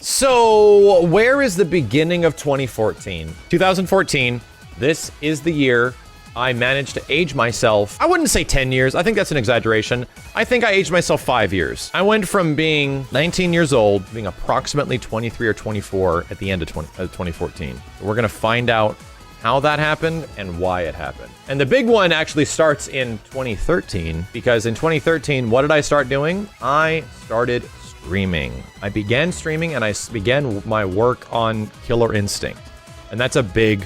So, where is the beginning of 2014? 2014, this is the year I managed to age myself. I wouldn't say 10 years. I think that's an exaggeration. I think I aged myself 5 years. I went from being 19 years old, being approximately 23 or 24 at the end of 2014. We're gonna find out how that happened and why it happened. And the big one actually starts in 2013, because in 2013, what did I start doing? I started streaming. I began streaming and I began my work on Killer Instinct. And that's a big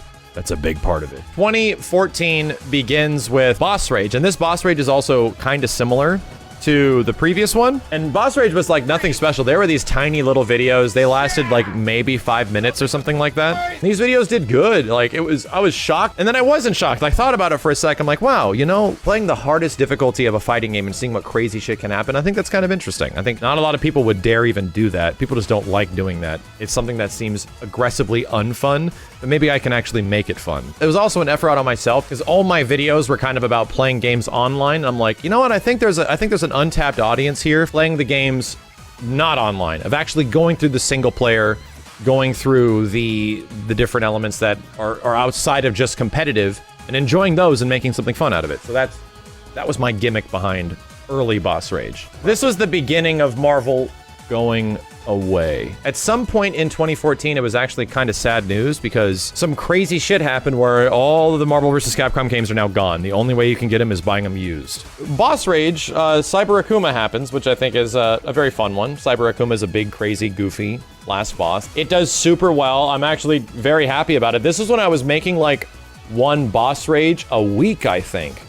part of it. 2014 begins with Boss Rage, and this Boss Rage is also kind of similar to the previous one. And Boss Rage was like nothing special. There were these tiny little videos. They lasted like maybe 5 minutes or something like that. These videos did good. Like I was shocked, and then I wasn't shocked. I thought about it for a second. I'm like, wow, you know, playing the hardest difficulty of a fighting game and seeing what crazy shit can happen, I think that's kind of interesting. I think not a lot of people would dare even do that. People just don't like doing that. It's something that seems aggressively unfun, but maybe I can actually make it fun. It was also an effort out on myself, because all my videos were kind of about playing games online. And I'm like, you know what? I think there's an untapped audience here playing the games not online, of actually going through the single player, going through the different elements that are outside of just competitive, and enjoying those and making something fun out of it. So that was my gimmick behind early Boss Rage. This was the beginning of Marvel going away. At some point in 2014, it was actually kind of sad news, because some crazy shit happened where all of the Marvel vs. Capcom games are now gone. The only way you can get them is buying them used. Boss Rage, Cyber Akuma happens, which I think is a very fun one. Cyber Akuma is a big, crazy, goofy last boss. It does super well. I'm actually very happy about it. This is when I was making like one Boss Rage a week, I think.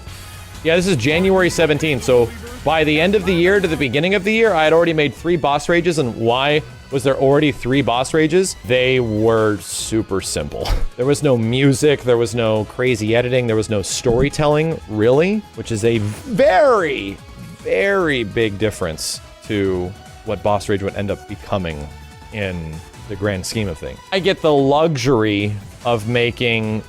Yeah, this is January 17th, so by the end of the year to the beginning of the year, I had already made 3 Boss Rages. And why was there already 3 Boss Rages? They were super simple. There was no music, there was no crazy editing, there was no storytelling, really, which is a very, very big difference to what Boss Rage would end up becoming in the grand scheme of things. I get the luxury of making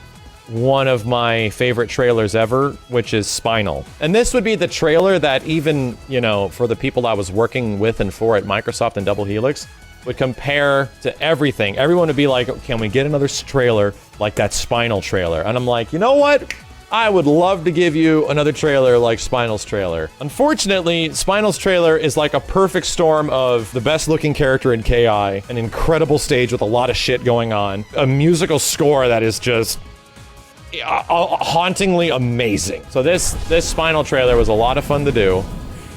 one of my favorite trailers ever, which is Spinal. And this would be the trailer that even, you know, for the people I was working with and for at Microsoft and Double Helix, would compare to everything. Everyone would be like, can we get another trailer like that Spinal trailer? And I'm like, you know what? I would love to give you another trailer like Spinal's trailer. Unfortunately, Spinal's trailer is like a perfect storm of the best looking character in KI, an incredible stage with a lot of shit going on, a musical score that is just hauntingly amazing. So this Spinal trailer was a lot of fun to do.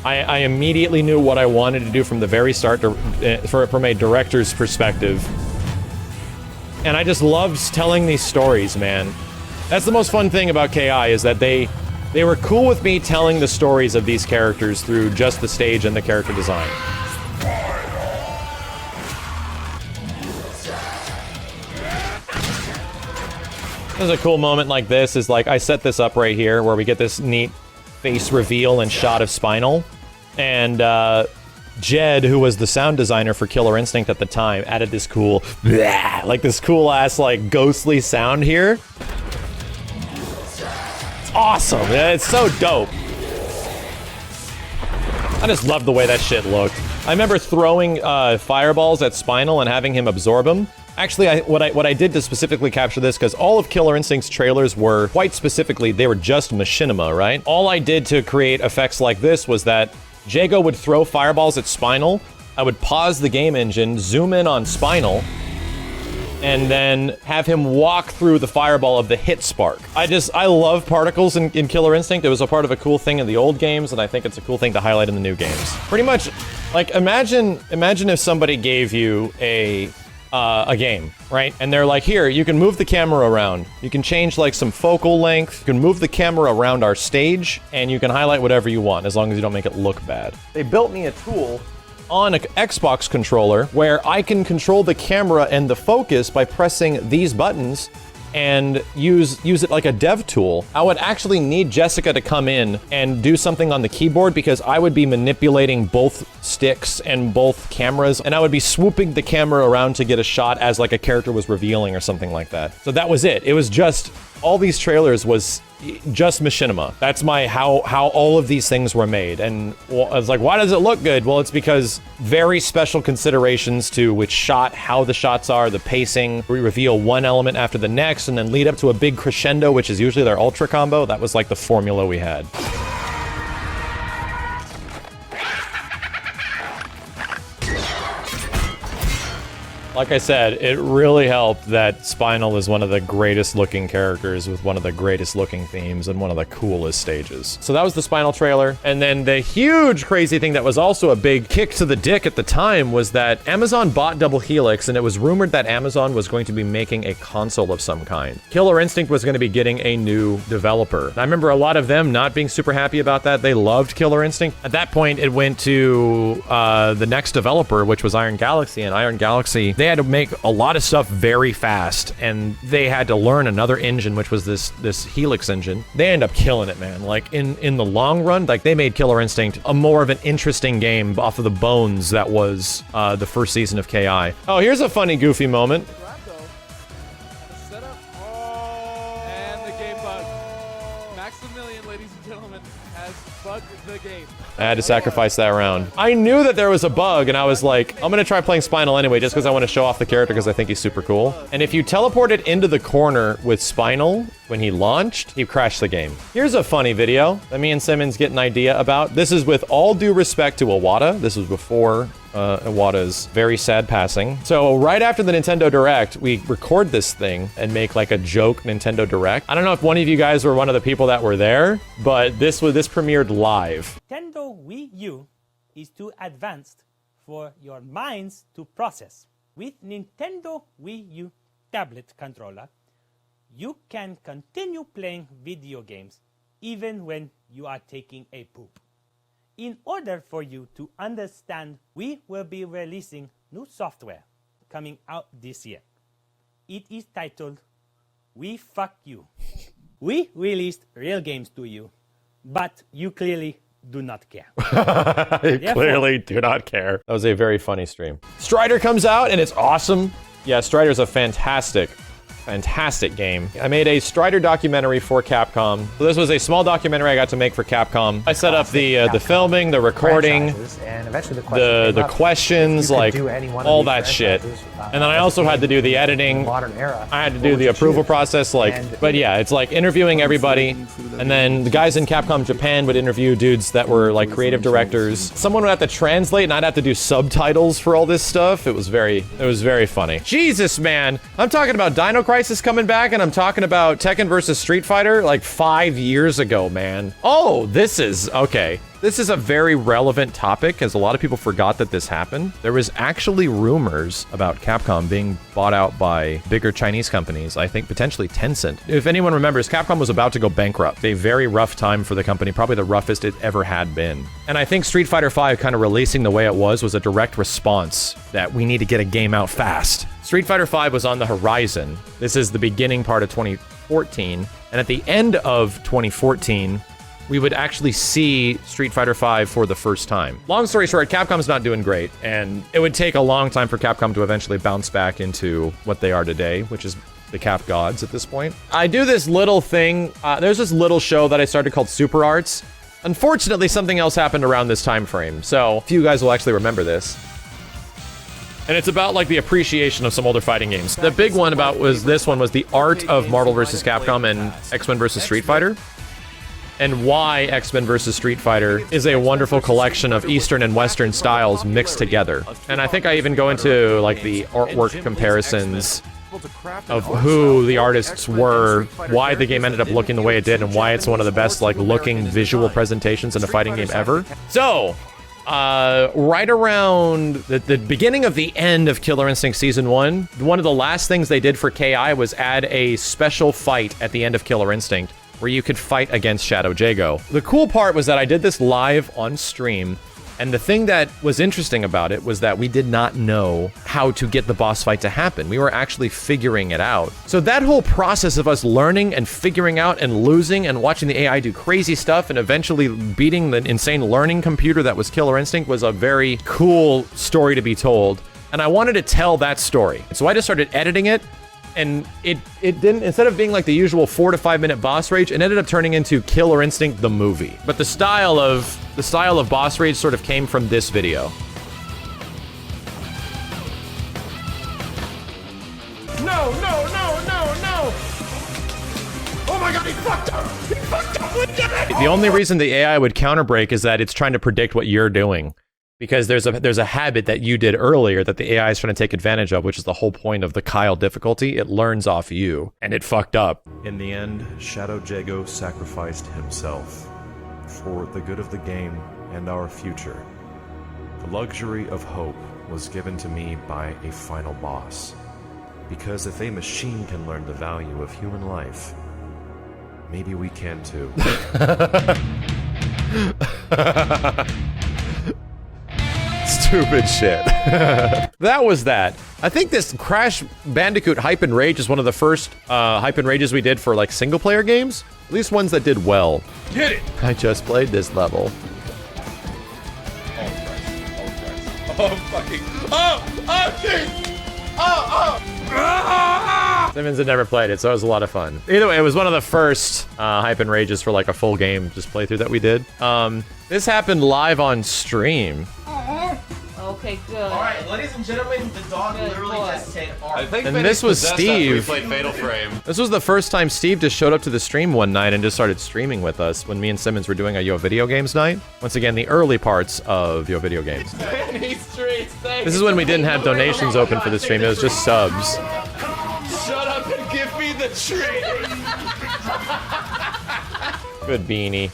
I immediately knew what I wanted to do from the very start from a director's perspective. And I just loved telling these stories, man. That's the most fun thing about KI, is that they were cool with me telling the stories of these characters through just the stage and the character design. There's a cool moment like this, is like, I set this up right here where we get this neat face reveal and shot of Spinal. And Jed, who was the sound designer for Killer Instinct at the time, added this cool, like this cool ass, like ghostly sound here. It's awesome. It's so dope. I just love the way that shit looked. I remember throwing fireballs at Spinal and having him absorb them. Actually, what I did to specifically capture this, because all of Killer Instinct's trailers were, quite specifically, they were just machinima, right? All I did to create effects like this was that Jago would throw fireballs at Spinal, I would pause the game engine, zoom in on Spinal, and then have him walk through the fireball of the hit spark. I love particles in Killer Instinct. It was a part of a cool thing in the old games, and I think it's a cool thing to highlight in the new games. Pretty much, like, imagine if somebody gave you a game, right? And they're like, here, you can move the camera around. You can change like some focal length. You can move the camera around our stage, and you can highlight whatever you want, as long as you don't make it look bad. They built me a tool on an Xbox controller where I can control the camera and the focus by pressing these buttons and use it like a dev tool. I would actually need Jessica to come in and do something on the keyboard, because I would be manipulating both sticks and both cameras, and I would be swooping the camera around to get a shot as like a character was revealing or something like that. So that was it. It was just, all these trailers was just machinima. That's how all of these things were made. And I was like, why does it look good? Well, it's because very special considerations to which shot, how the shots are, the pacing. We reveal one element after the next and then lead up to a big crescendo, which is usually their ultra combo. That was like the formula we had. Like I said, it really helped that Spinal is one of the greatest looking characters with one of the greatest looking themes and one of the coolest stages. So that was the Spinal trailer. And then the huge crazy thing that was also a big kick to the dick at the time was that Amazon bought Double Helix, and it was rumored that Amazon was going to be making a console of some kind. Killer Instinct was going to be getting a new developer. I remember a lot of them not being super happy about that. They loved Killer Instinct. At that point, it went to the next developer, which was Iron Galaxy, and Iron Galaxy, they had to make a lot of stuff very fast, and they had to learn another engine, which was this Helix engine. They ended up killing it, man. Like in the long run, like they made Killer Instinct a more of an interesting game off of the bones that was the first season of KI. Oh, here's a funny, goofy moment. And the game bug. Maximilian, ladies and gentlemen, has bugged the game. I had to sacrifice that round. I knew that there was a bug, and I was like, I'm gonna try playing Spinal anyway, just because I want to show off the character because I think he's super cool. And if you teleport it into the corner with Spinal, when he launched, he crashed the game. Here's a funny video that me and Simmons get an idea about. This is with all due respect to Iwata. This was before Iwata's very sad passing. So right after the Nintendo Direct, we record this thing and make like a joke Nintendo Direct. I don't know if one of you guys were one of the people that were there, but this premiered live. Nintendo Wii U is too advanced for your minds to process. With Nintendo Wii U tablet controller, you can continue playing video games even when you are taking a poop. In order for you to understand, we will be releasing new software coming out this year. It is titled, We Fuck You. We released real games to you, but you clearly do not care. Clearly do not care. That was a very funny stream. Strider comes out and it's awesome. Yeah, Strider's a fantastic game. I made a Strider documentary for Capcom. So this was a small documentary I got to make for Capcom. I set up the filming, the recording, and eventually the questions, like all that shit. And then I also had to do the editing. Modern era. I had to do the approval process, but yeah, it's like interviewing everybody. And then the guys in Capcom Japan would interview dudes that were like creative directors. Someone would have to translate, and I'd have to do subtitles for all this stuff. It was very funny. Jesus, man. I'm talking about Dino Crisis coming back, and I'm talking about Tekken versus Street Fighter like 5 years ago, man. Oh, this is okay. This is a very relevant topic, as a lot of people forgot that this happened. There was actually rumors about Capcom being bought out by bigger Chinese companies, I think potentially Tencent. If anyone remembers, Capcom was about to go bankrupt. A very rough time for the company, probably the roughest it ever had been. And I think Street Fighter V kind of releasing the way it was a direct response that we need to get a game out fast. Street Fighter V was on the horizon. This is the beginning part of 2014. And at the end of 2014, we would actually see Street Fighter V for the first time. Long story short, Capcom's not doing great, and it would take a long time for Capcom to eventually bounce back into what they are today, which is the Cap Gods at this point. I do this little thing. There's this little show that I started called Super Arts. Unfortunately, something else happened around this time frame, so a few guys will actually remember this. And it's about like the appreciation of some older fighting games. The big one was the art of Marvel vs. Capcom and X-Men vs. Street Fighter. And why X-Men vs. Street Fighter is a wonderful collection of Eastern and Western styles mixed together. And I think I even go into like the artwork comparisons of who the artists were, why the game ended up looking the way it did, and why it's one of the best like looking visual presentations in a fighting game ever. So, right around the beginning of the end of Killer Instinct Season 1, one of the last things they did for KI was add a special fight at the end of Killer Instinct, where you could fight against Shadow Jago. The cool part was that I did this live on stream, And the thing that was interesting about it was that we did not know how to get the boss fight to happen. We were actually figuring it out. So that whole process of us learning and figuring out and losing and watching the AI do crazy stuff and eventually beating the insane learning computer that was Killer Instinct was a very cool story to be told. And I wanted to tell that story. So I just started editing it. And it didn't, instead of being like the usual 4 to 5 minute boss rage, it ended up turning into Killer Instinct the movie. But the style of boss rage sort of came from this video. No, no, no, no, no! Oh my god, he fucked up! He fucked up! We did it! The only reason the AI would counterbrake is that it's trying to predict what you're doing. Because there's a habit that you did earlier that the AI is trying to take advantage of, which is the whole point of the Kyle difficulty. It learns off you, and it fucked up. In the end, Shadow Jago sacrificed himself for the good of the game and our future. The luxury of hope was given to me by a final boss. Because if a machine can learn the value of human life, maybe we can too. Stupid shit. That was that. I think this Crash Bandicoot Hype and Rage is one of the first Hype and Rages we did for like single player games. At least ones that did well. Get it! I just played this level. Oh, Christ. Oh, fucking. Oh, jeez! Oh! Simmons had never played it, so it was a lot of fun. Either way, it was one of the first Hype and Rages for like a full game just playthrough that we did. This happened live on stream. Okay, good. Alright, ladies and gentlemen, the dog Good literally boy. just said And this was Steve. We played Fatal Frame. This was the first time Steve just showed up to the stream one night and just started streaming with us when me and Simmons were doing a Yo Video Games night. Once again, the early parts of Yo Video Games. This is when we didn't have donations open for the stream, it was just subs. Shut up and give me the treat! Good beanie.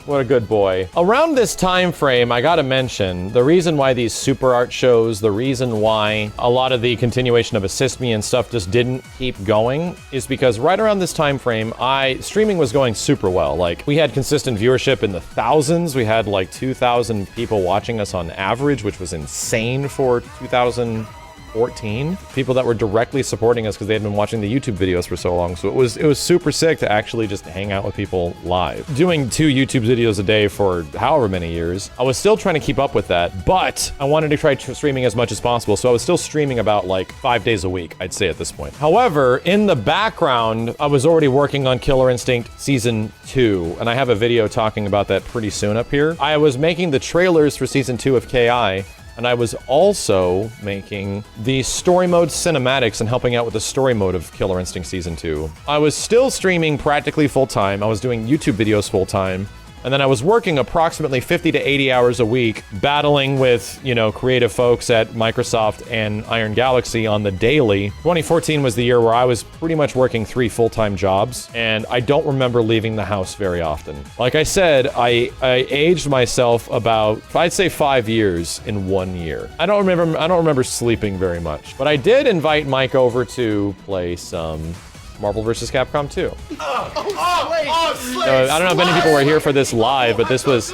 What a good boy. Around this time frame, I gotta mention, the reason why these super art shows, the reason why a lot of the continuation of Assist Me and stuff just didn't keep going is because right around this time frame, streaming was going super well. Like, we had consistent viewership in the thousands. We had like 2,000 people watching us on average, which was insane for 2014. People that were directly supporting us because they had been watching the YouTube videos for so long. So it was super sick to actually just hang out with people live. Doing 2 YouTube videos a day for however many years, I was still trying to keep up with that, but I wanted to try streaming as much as possible. So I was still streaming about like 5 days a week, I'd say at this point. However, in the background, I was already working on Killer Instinct Season 2, and I have a video talking about that pretty soon up here. I was making the trailers for Season 2 of KI, and I was also making the story mode cinematics and helping out with the story mode of Killer Instinct Season 2. I was still streaming practically full-time. I was doing YouTube videos full-time. And then I was working approximately 50 to 80 hours a week, battling with, you know, creative folks at Microsoft and Iron Galaxy on the daily. 2014 was the year where I was pretty much working 3 full-time jobs, and I don't remember leaving the house very often. Like I said, I aged myself about, I'd say 5 years in 1 year. I don't remember sleeping very much, but I did invite Mike over to play some Marvel vs. Capcom 2. I don't know if many people were here for this live, but this was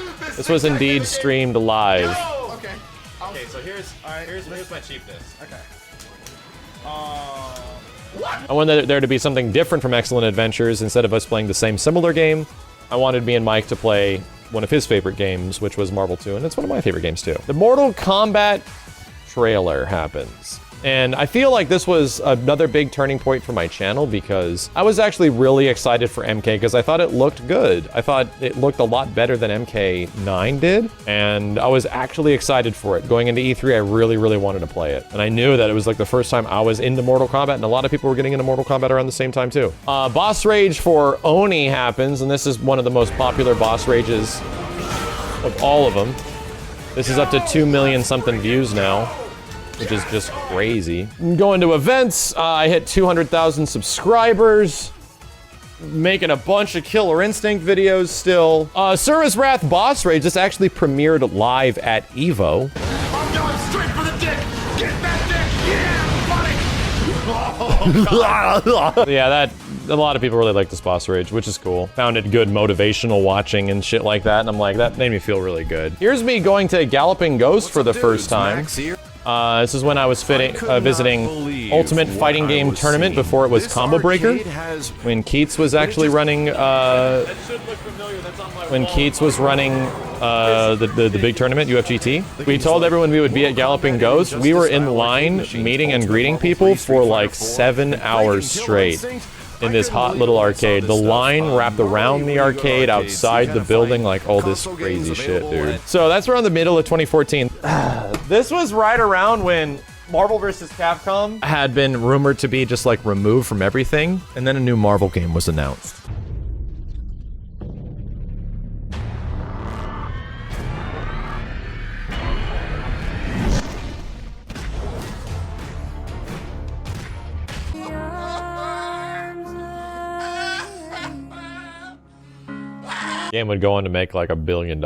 indeed streamed live. Okay. Okay, so here's my cheapness. Okay. I wanted there to be something different from Excellent Adventures. Instead of us playing the same similar game, I wanted me and Mike to play one of his favorite games, which was Marvel 2, and it's one of my favorite games too. The Mortal Kombat trailer happens. And I feel like this was another big turning point for my channel because I was actually really excited for MK because I thought it looked good. I thought it looked a lot better than MK9 did, and I was actually excited for it. Going into E3, I really, really wanted to play it. And I knew that it was like the first time I was into Mortal Kombat, and a lot of people were getting into Mortal Kombat around the same time too. Boss Rage for Oni happens, and this is one of the most popular boss rages of all of them. This is up to 2 million something views now, which is just crazy. Going to events, I hit 200,000 subscribers. Making a bunch of Killer Instinct videos still. Sura's Wrath Boss Rage, this actually premiered live at EVO. I'm going straight for the dick! Get that dick! Yeah, buddy! Yeah, a lot of people really like this boss rage, which is cool. Found it good motivational watching and shit like that, and I'm like, that made me feel really good. Here's me going to Galloping Ghost for the first time. This is when I was visiting Ultimate Fighting Game Tournament before it was Combo Breaker. When Keats was actually running, the big tournament, UFGT. We told everyone we would be at Galloping Ghost. We were in line meeting and greeting people for like 7 hours straight in this hot little arcade. The line wrapped around the arcade, outside the building, like all this crazy shit, dude. So that's around the middle of 2014. This was right around when Marvel vs. Capcom had been rumored to be just like removed from everything, and then a new Marvel game was announced. Game would go on to make like $1 billion.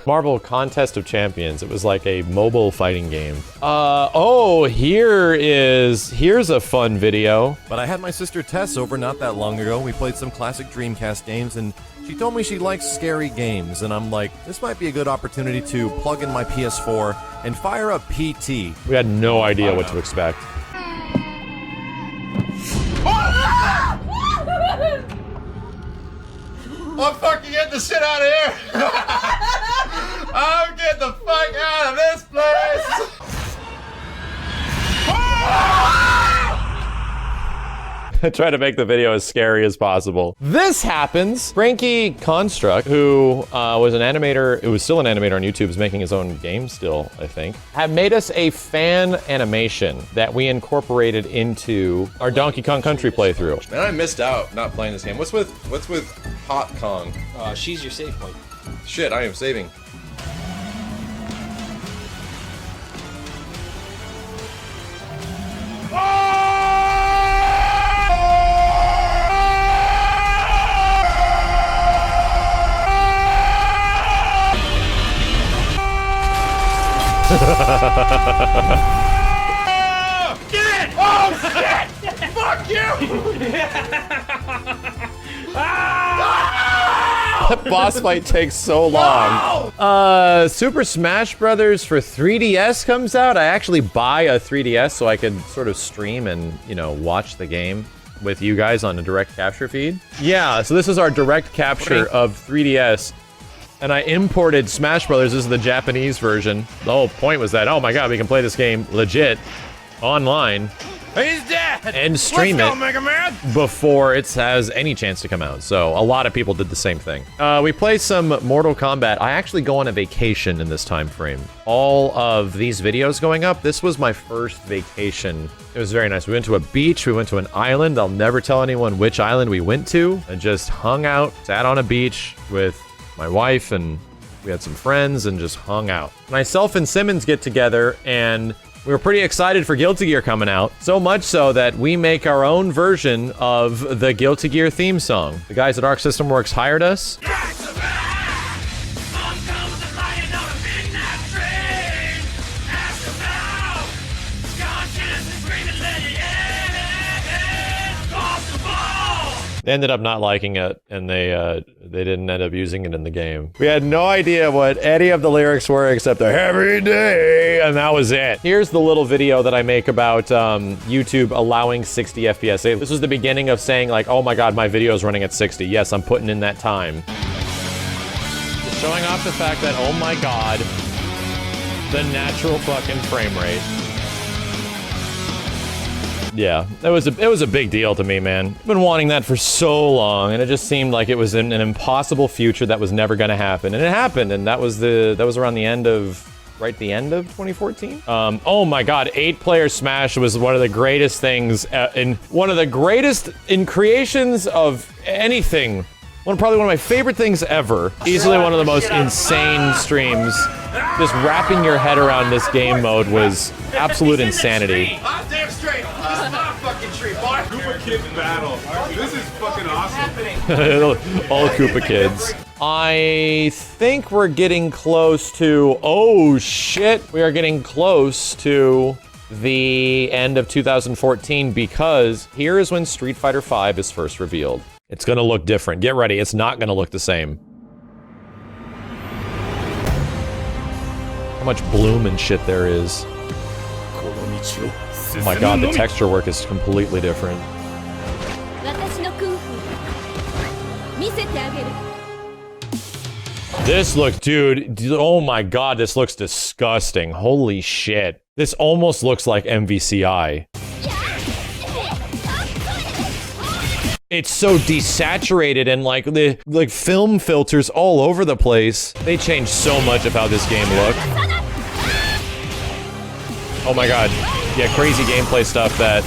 Marvel Contest of Champions. It was like a mobile fighting game. Oh, here's a fun video. But I had my sister Tess over not that long ago. We played some classic Dreamcast games, and she told me she likes scary games, and I'm like, this might be a good opportunity to plug in my PS4 and fire up PT. We had no idea what to expect. I'm fucking getting the shit out of here! I'm getting the fuck out of this place! I try to make the video as scary as possible. This happens. Frankie Construct, who was an animator, who was still an animator on YouTube, is making his own game still, I think, have made us a fan animation that we incorporated into our Donkey Kong Country playthrough. Man, I missed out not playing this game. What's with Hot Kong? She's your save point. Shit, I am saving. Get it! Oh shit! Fuck you! That boss fight takes so long. Super Smash Brothers for 3DS comes out. I actually buy a 3DS so I could sort of stream and, you know, watch the game with you guys on a direct capture feed. Yeah, so this is our direct capture of 3DS. And I imported Smash Brothers. This is the Japanese version. The whole point was that, oh my god, we can play this game legit online. He's dead! And stream it Mega Man! before it has any chance to come out. So a lot of people did the same thing. We play some Mortal Kombat. I actually go on a vacation in this time frame. All of these videos going up, this was my first vacation. It was very nice. We went to a beach, we went to an island. I'll never tell anyone which island we went to. I just hung out, sat on a beach with my wife, and we had some friends and just hung out. Myself and Simmons get together, and we were pretty excited for Guilty Gear coming out. So much so that we make our own version of the Guilty Gear theme song. The guys at Arc System Works hired us. They ended up not liking it, and they didn't end up using it in the game. We had no idea what any of the lyrics were except a heavy day, and that was it. Here's the little video that I make about YouTube allowing 60 FPS. This was the beginning of saying like, oh my god, my video is running at 60. Yes, I'm putting in that time. Just showing off the fact that, oh my god, the natural fucking frame rate. Yeah, it was a big deal to me, man. I've been wanting that for so long, and it just seemed like it was an impossible future that was never going to happen, and it happened. And that was around the end of 2014. Oh my God, 8-player Smash was one of the greatest things, one of the greatest in creations of anything. Probably one of my favorite things ever. Easily one of the most insane streams. Just wrapping your head around this game mode was absolute insanity. I'm damn straight. This is not a fucking tree, boy. Koopa Kids battle. This is fucking awesome. All Koopa Kids. I think we're getting close to... Oh, shit. We are getting close to the end of 2014 because here is when Street Fighter V is first revealed. It's gonna look different. Get ready, it's not gonna look the same. How much bloom and shit there is. Oh my god, the texture work is completely different. This looks, dude, oh my god, this looks disgusting. Holy shit. This almost looks like MVCI. It's so desaturated and like the film filters all over the place. They changed so much of how this game looked. Oh my god. Yeah, crazy gameplay stuff that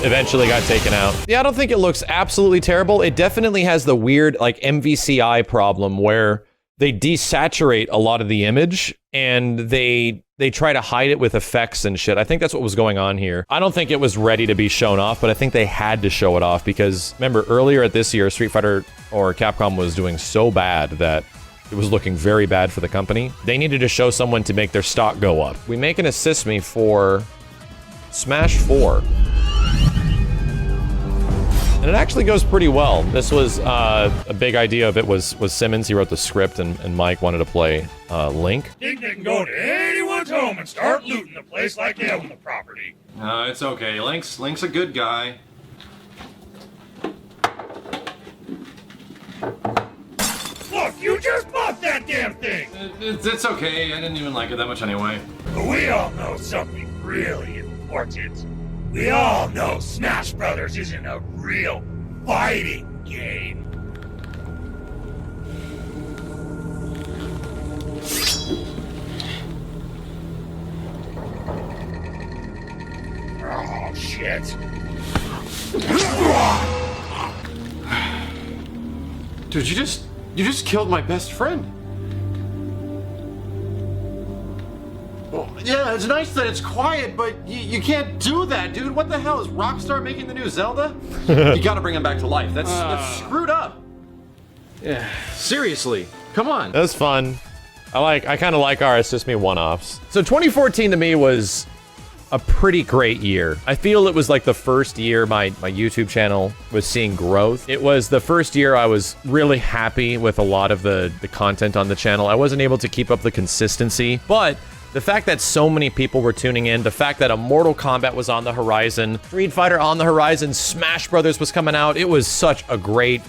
eventually got taken out. Yeah, I don't think it looks absolutely terrible. It definitely has the weird like MVCI problem where they desaturate a lot of the image and they try to hide it with effects and shit. I think that's what was going on here. I don't think it was ready to be shown off, but I think they had to show it off because remember earlier at this year, Street Fighter or Capcom was doing so bad that it was looking very bad for the company. They needed to show someone to make their stock go up. We make an assist me for Smash 4. And it actually goes pretty well. This was a big idea of it was Simmons. He wrote the script, and Mike wanted to play Link. Think they can go to anyone's home and start looting the place like they own the property. It's okay. Link's a good guy. Look, you just bought that damn thing! It's okay. I didn't even like it that much anyway. But we all know something really important. We all know Smash Brothers isn't a real fighting game. Oh, shit. Dude, you just killed my best friend. Well, yeah, it's nice that it's quiet, but you can't do that, dude. What the hell? Is Rockstar making the new Zelda? You gotta bring him back to life. That's screwed up. Yeah, seriously. Come on. That was fun. I kind of like our Assist Me one-offs. So 2014 to me was a pretty great year. I feel it was like the first year my YouTube channel was seeing growth. It was the first year I was really happy with a lot of the content on the channel. I wasn't able to keep up the consistency, but the fact that so many people were tuning in, the fact that a Mortal Kombat was on the horizon, Street Fighter on the horizon, Smash Brothers was coming out, it was such a great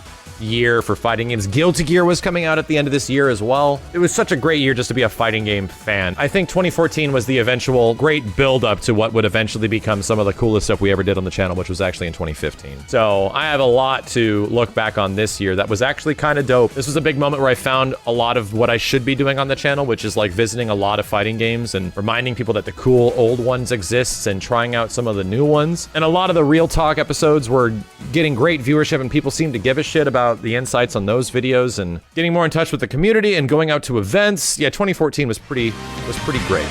year for fighting games. Guilty Gear was coming out at the end of this year as well. It was such a great year just to be a fighting game fan. I think 2014 was the eventual great build-up to what would eventually become some of the coolest stuff we ever did on the channel, which was actually in 2015. So I have a lot to look back on this year that was actually kind of dope. This was a big moment where I found a lot of what I should be doing on the channel, which is like visiting a lot of fighting games and reminding people that the cool old ones exists and trying out some of the new ones. And a lot of the Real Talk episodes were getting great viewership and people seemed to give a shit about the insights on those videos and getting more in touch with the community and going out to events. Yeah, 2014 was pretty great.